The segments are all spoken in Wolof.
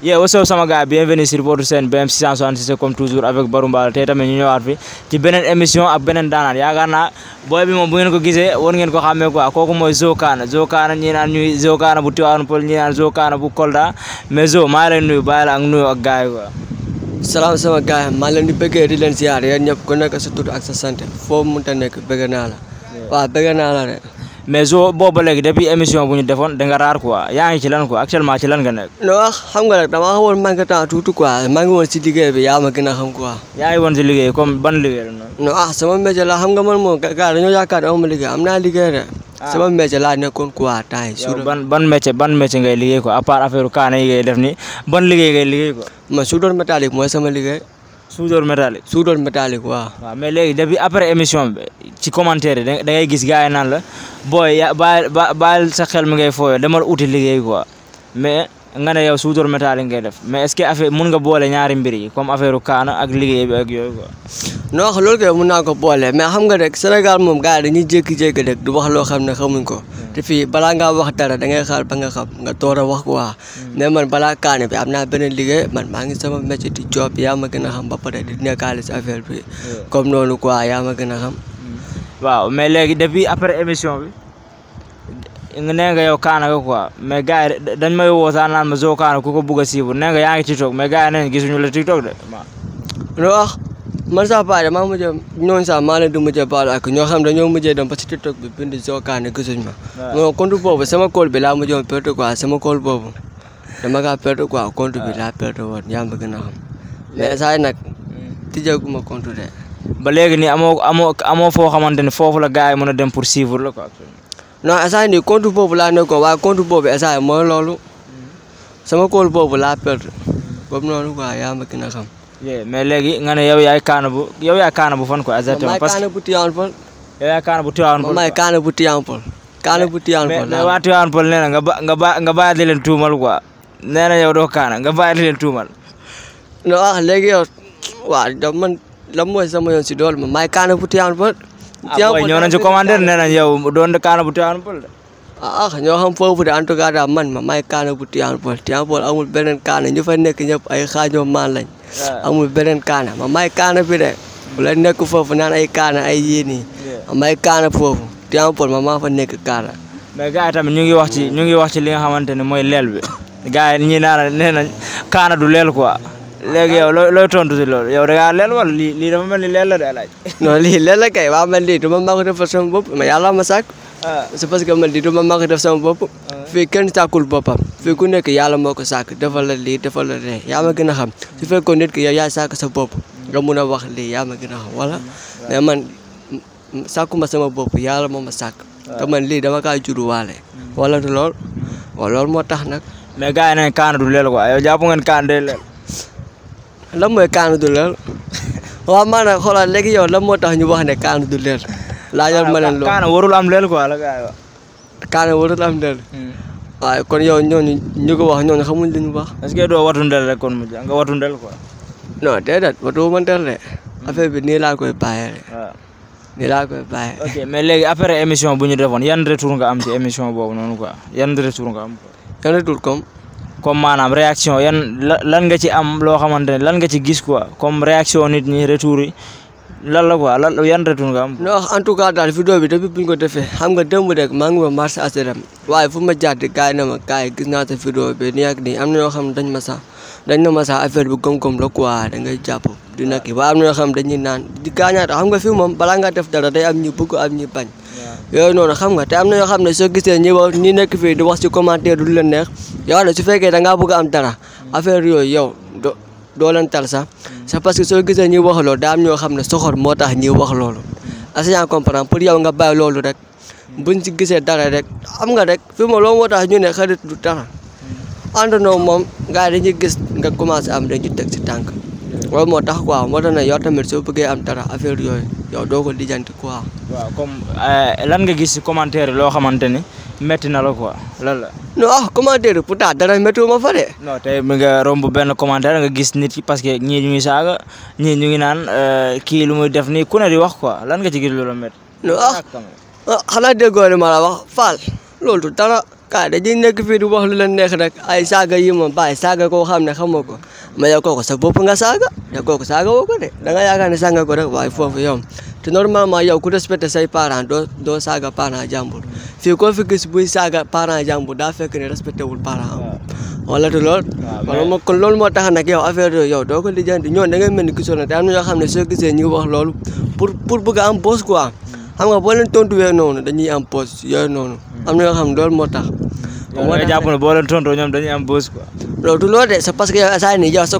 Yeah, what's up sama gars, bienvenue sur votre chaîne BM 666 comme toujours avec Barou Mbala tey tamit ñu ñëwaat fi ci beneen émission ak beneen daanaan yaakaar naa booy bi moom bu ngeen ko gisee war ngeen ko xàmmee quoi kooku mooy Zo Kana ñi naan ñuy Zo Kana bu Tivaouane Peulh ñi naan Zo Kana bu Kolda mais Zo maa ngi lay nuyu bàyyi la ak nuyu ak gars yi quoi. salaam sama gars yi maa leen di bëggee di leen ziar yéen ñëpp ku nekk sa tur ak sa sant foo mënta nekk bëgg naa la waaw bëgg naa la de. mais Zo boobu ba léegi depuis émission bu ñu defoon da nga raar quoi yaa ngi ci lan quoi actuellement ci lan nga nekk. non xam nga rek dama xawoon manqué temps tuuti quoi maa ngi woon si liggéey bi yaa ma gën a xam quoi. yaa ngi woon si liggéey comme ban liggéey la noonu. non sama métier la xam nga man moom gars dañoo yaakaar ne amuma liggéey am naa liggéey de. sama métier laa nekkoon quoi temps yi. yow ban métier ngay liggéey quoi à part affaire kaana yi ngay def nii ban liggéey ngay liggéey quoi. man soudeur métallique mooy sama liggéey. soudeur métallique. soudeur métallique waaw. waaw mais léegi depuis après émission bi ci commentaire yi da ngay gis gars yi naan la booy ya bàyyil sa xel mi ngay fooyoo demal uti liggéey quoi mais nga ne yow soudeur métallique ngay def mais est-ce que affaire mun nga boole ñaari mbir yi comme affaire kaana ak liggéey bi ak yooyu quoi. non loolu kay mun naa ko boole mais xam nga rek Sénégal moom gars yi dañuy jékki-jékki rek du wax loo xam ne xamuñ ko te fii balaa ngaa wax dara da ngay xaar ba nga xam nga door a wax quoi mais man balaa kaane bi am naa beneen liggéey man maa ngi sama métier di job yaa ma gën a xam ba pare di nekkaale si affaire bi comme noonu quoi yaa ma gën a xam. waaw mais léegi depuis après émission bi nee nga yow kaana nga quoi mais gars yi dañ may woo sax naan ma Zo Kana ku ko bugg a siibu nee nga yaa ngi TikTok mais gars yi nañ gisuñu la TikTok de lu wax man sax pare maa mujjee ñooñu sax maa leen di mujjee baalu ak ñoo xam dañoo mujjee dem ba si TikTok bi bind Zo Kana gisuñ ma non compte boobu sama call bi laa mujjee perte quoi sama call boobu dama kaa perte quoi compte bi laa perte woon yaa ma gën a xam mais saa yi nag tijjeeguma compte de. ba léegi nii amoo foo xamante ne foofu la gars yi mën a dem pour suivre la quoi. non instant nii compte boobu laa nekkoon waaye compte boobu instant mooy loolu sama call boobu laa perte comme noonu quoi yaa ma gën a xam. mais léegi nga ne yow yaay kaana bu fan quoi exactement parce que kaana bu Tivaouane Peulh. yow yaay kaana bu Tivaouane Peulh. maay kaana bu Tivaouane Peulh. kaana bu Tivaouane Peulh. mais waa Tivaouane Peulh nee na nga bàyyi leen tuumal quoi nee na yow doo kaana nga bàyyi leen tuumal. non léegi yow waaw man lan mooy sama yoon si dool ma maay kaana bu Tivaouane Peulh. booy ñëw nañ ci commentaire nee nañ yow doon kaana bu Tivaouane Peulh de. ñoo xam foofu de en tout cas daal man ma maay kaana bu Tivaouane Peulh Tivaouane Peulh amul beneen kaana ñu fa nekk ñëpp ay xaajoo maan lañ. amul beneen kaana ma maay kaana bi de bu la nekk foofu naan ay kaana ay yéen yi ma maay kaana foofu Tivaouane Peulh ma maa fa nekk kaana. mais gars yi tamit ñu ngi wax ci li nga xamante ne mooy leel bi gars yi ñi naan nee nañ kaana du leel quoi. léegi yow looy tontu si loolu yow da ngaa leel wala lii dafa mel ni leel la de alaaj. non lii leel la kay waa man lii du ma maa ko defal sama bopp mais yàlla ma sàkk. c'est parce que man lii du ma maa ko def sama bopp. fii kenn sàkkul boppam. fii ku nekk yàlla moo ko sàkk defal la lii defal la lee yaa ma gën a xam su fekkoon nit ki yow yaa sàkk sa bopp nga mun a wax lii yaa ma gën a xam wala mais man sàkkuma sama bopp yàlla moo ma sàkk. te man lii dama kaa juruwaale. wala du lool waaw loolu moo tax nag. mais gars yi nañ kaana du leel quoi yow jàpp ngeen kaana day leel. lan mooy kaana du leel waaw maanaam xoolal léegi yow lan moo tax ñu wax ne kaana du leel. laajal ma leen loolu kaana warul am leel quoi la gars yi wax. kaana warul am leel. waaye kon yow ñooñu ñu ko wax ñooñu xamuñ li ñu wax. est-ce que doo watu ndel rek kon mu nga watu ndel quoi. non déedéet watu ma ndel de affaire bi nii laa koy bàyyee de. waaw nii laa koy bàyyee. ok mais léegi après émission bu ñu defoon yan retour nga am ci émission boobu noonu quoi yan retour nga am quoi. yan retour comme maanaam réaction yan lan nga ci am loo xamante ne lan nga ci gis quoi comme réaction nit ñi retour yi lan la quoi yan retour nga am. non en tout cas daal vidéo bi depuis bu ñu ko defee xam nga démb rek maa ngi ma marché HLM waaye fu ma jaar di gars yi ne ma gars yi gis naa sa vidéo bi nii ak nii am na ñoo xam ne dañ na ma sax affaire bi gëm-gëm la quoi da ngay jàpp di nekk waaye am na ñoo xam dañuy naan di gaañaata xam nga fi moom balaa nga def dara day am ñu bëgg am ñu bañ. yooyu noonu xam nga te am na ñoo xam ne soo gisee ñi nekk fii di wax ci commentaire du leen neex yow de su fekkee da ngaa bëgg am dara affaire yooyu yow doo leen tal sax c'est parce que soo gisee ñuy wax loolu daa am ñoo xam ne soxor moo tax ñuy wax loolu est-ce que comprendre pour yow nga bàyyi loolu rek buñ ci gisee dara rek xam nga rek fi ma loolu moo tax ñu ne xarit du dara àndandoo moom gars yi dañuy gis nga commencé am dañu teg ci tànk loolu moo tax quoi moo tax ne yow tamit soo bëggee am dara affaire yooyu yow doo ko lijjanti quoi. waaw comme lan nga gis ci commentaire loo xamante ni métti na la quoi lan la. non commentaire pourtant dara méttiwu ma fa de. non tey mi nga romb benn commentaire nga gis nit ki parce que ñii ñu ngi saaga ñii ñu ngi naan kii lu muy def nii ku ne di wax quoi lan nga ci gis loolu métti. non xanaa déggoo li ma la wax Fall loolu du dara gars dañuy nekk fii di wax lu leen neex rek ay saaga yi moom bàyyi saaga koo xam ne xamoo ko mais yow kooku sa bopp nga saaga yow kooku saaga woo ko de da nga yaakaar ne saaga ko rek waaye foofu yow te normalement yow ku respecté say parents doo saaga parents jàmbur fii koo fi gis buy saaga parents jàmbur daa fekk ne respecté wul parents am wala te lool wala kon loolu moo tax nag yow affaire yooyu yow doo ko lijjanti ñoon da ngay mel ni gisoon na te am na ñoo xam ne soo gisee ñu wax loolu pour bëgg a am poste quoi xam nga boo leen tontuwee noonu dañuy am poste yooyu noonu am na yoo xam ne loolu moo tax nga jàpp ne boo leen tontoo ñoom dañuy am poste quoi loolu du loolu de c'est parce que yow essay nii yow sa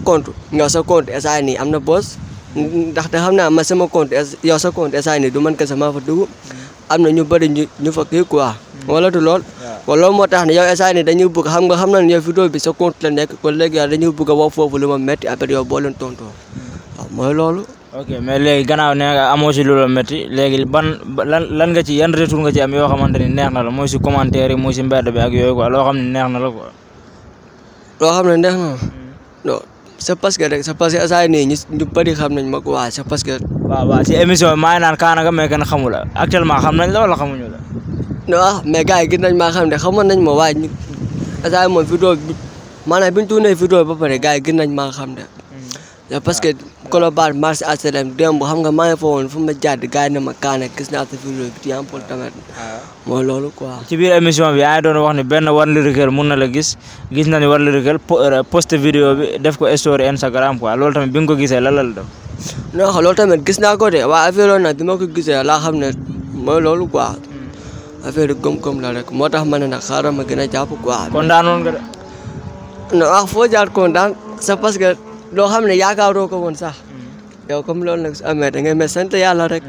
compte essay nii am na poste ndaxte xam naa ma sama compte yow sa compte essay nii du man kese maa fa dugg am na ñu bëri ñu fa kii quoi wala du lool kon loolu moo tax ne yow essay nii dañuy bëgg xam na ne yow vidéo bi sa compte la nekk kon léegi yow dañuy bëgg a wax foofu lu ma métti après yow boo leen tontoo waaw mooy loolu ok mais léegi gannaaw ne nga amoo ci loolu métti léegi lan nga ci yan retour nga ci am yoo xamante ni neex na la mooy si commentaire yi mooy si mbedd bi ak yooyu quoi loo xam ne neex na la quoi loo xam ne neex na non c'est parce que rek c'est parce que essay nii ñu bëri xam nañ ma quoi c'est parce que waaw si émission bi maa ngi naan Kaana nga mais kenn xamu la actuellement xam nañ la wala xamuñu la non mais gars yi gis nañ maa xam ne xamoon nañ ma waaye ñu essay moom vidéo bi maanaam bi ñu tourné vidéo ba pare gars yi gis nañ maa xam ne parce que Colobane marché HLM démb xam nga maa ngi fa woon fu ma jàdd gars yi ne ma Kaana gis naa sa vidéo bi Tivaouane Peulh tamit mooy loolu quoi ci biir émission bi yaa ngi doon wax ni benn One Lyrical mun na la gis na ni One Lyrical poste vidéo bi def ko story Instagram quoi loolu tamit bi nga ko gisee lan la def non loolu tamit gis naa ko de waaye affaire yooyu nag bi ma ko gisee laa xam ne mooy loolu quoi affaire gëm-gëm la rek moo tax ma ne nag xaaral ma gën a jàpp quoi kontaanoon nga de non foo jaar kontaan c'est parce que loo xam ne yaakaaroo ko woon sax yow comme loolu nag su amee da ngay mel sant yàlla rek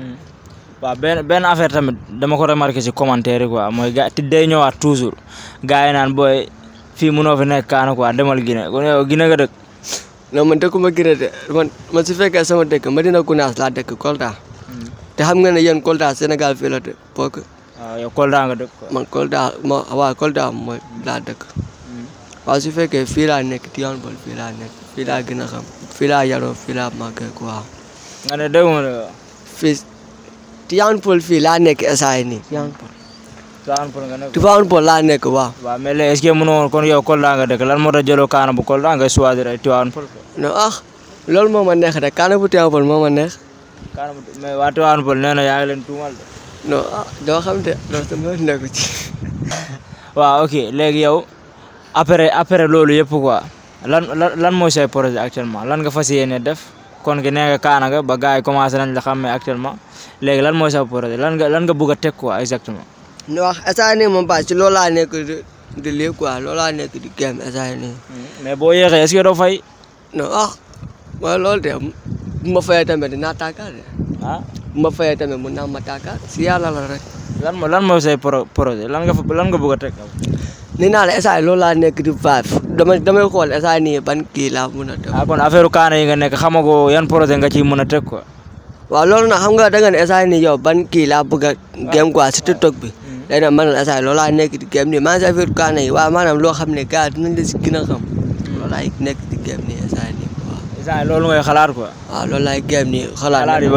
waaw benn affaire tamit dama ko remarqué ci commentaire yi quoi mooy gars ti day ñëwaat toujours gars yi naan booy fii mënoo fi nekk Kaana quoi demal Guinée kon yow Guinée nga dëkk non man dëkkuma Guinée de man su fekkee sama dëkk Medina Gounass laa dëkk Kolda te xam nga ne yéen Kolda Sénégal fii la dëkk bokk waaw yow Kolda nga dëkk quoi man Kolda mooy laa dëkk waaw su fekkee fii laa nekk Tivaouane Peulh fii laa nekk fii laa gën a xam fii laa yaroo fii laa màggee quoi nga ne dégg nga de fii Tivaouane Peulh fii laa nekk essay nii Tivaouane Peulh nga nekk Tivaouane Peulh laa nekk waaw mais léegi est-ce que mënoo kon yow Kolda nga dëkk lan moo tax jëloo Kaana bu Kolda nga choisir ay Tivaouane Peulh non loolu moo ma neex rek Kaana bu Tivaouane Peulh moo ma neex Kaana bu mais waa Tivaouane Peulh nee na yaa ngi leen tuumal de non doo xam te loolu sama nekku ci waaw ok léegi yow après loolu yëpp quoi lan mooy say projet actuellement lan nga fas yéene def kon que nee nga Kaana nga ba gars yi commencé nañ la xàmmee actuellement léegi lan mooy sa projet lan nga bëgg a teg quoi exactement no wax essay nii moom ba ci loolu laa nekk di lii quoi loolu laa nekk di game essay nii mais boo yéexee est-ce que doo fay non mooy loolu de bu ma fayee tamit dinaa tàkkaat de bu ma fayee tamit mun naa ma tàkkaat si yàlla la rek lan mooy say projet lan nga bëgg a teg nee naa la essay loolu laa nekk di damay xool essay nii ban kii laa mun a def kon affaire Kaana yi nga nekk xamagoo yan projet nga ciy mën a teg quoi waaw loolu nag xam nga da nga ne essay nii yow ban kii laa bëgg a game quoi si TikTok bi léegi nag man essay loolu laa nekk di game nii maa ngi si affaire Kaana yi waaw maanaam loo xam ne gars dinañ la si gën a xam loolu laay nekk di game nii essay nii quoi essay loolu ngay xalaat quoi waaw loolu laay game nii xalaat yi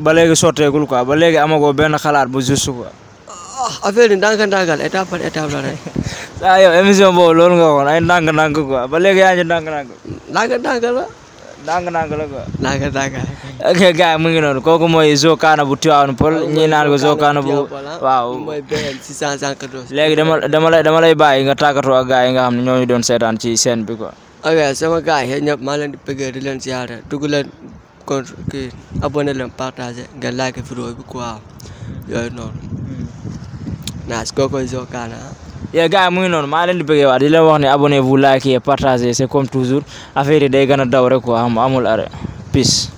ba léegi sotteegul quoi ba léegi amagoo benn xalaat bu juste quoi affaire yi ndànk-ndànkal étape par étape la rek yow émission boobu loolu nga waxoon ay ndànk-ndànk quoi ba léegi yaa ngi ci ndànk-ndànk ndànk-ndànk la ndànk-ndànk la quoi ndànk-ndànk ok gars mu ngi noonu kooku mooy Zo Kaana bu Tivaouane Peulh ñii naan ko Zo Kaana bu waaw mooy BM 614 léegi dama lay bàyyi nga tàggatoo ak gars yi nga xam ne ñoo ñu doon seetaan ci scène bi quoi ok sama gars yi ñëpp maa leen di bëggee di leen siyaare dugg leen contre kii abonné leen partagé ngeen like vidéo bi quoi yooyu noonu naas kooku Zo Kaana gars yi mu ngi noonu maa leen di bëggee waat di leen wax ne abonnez-vous likez partagez c'est comme toujours affaire yi day gën a daw rek quoi xam amul arrêt peace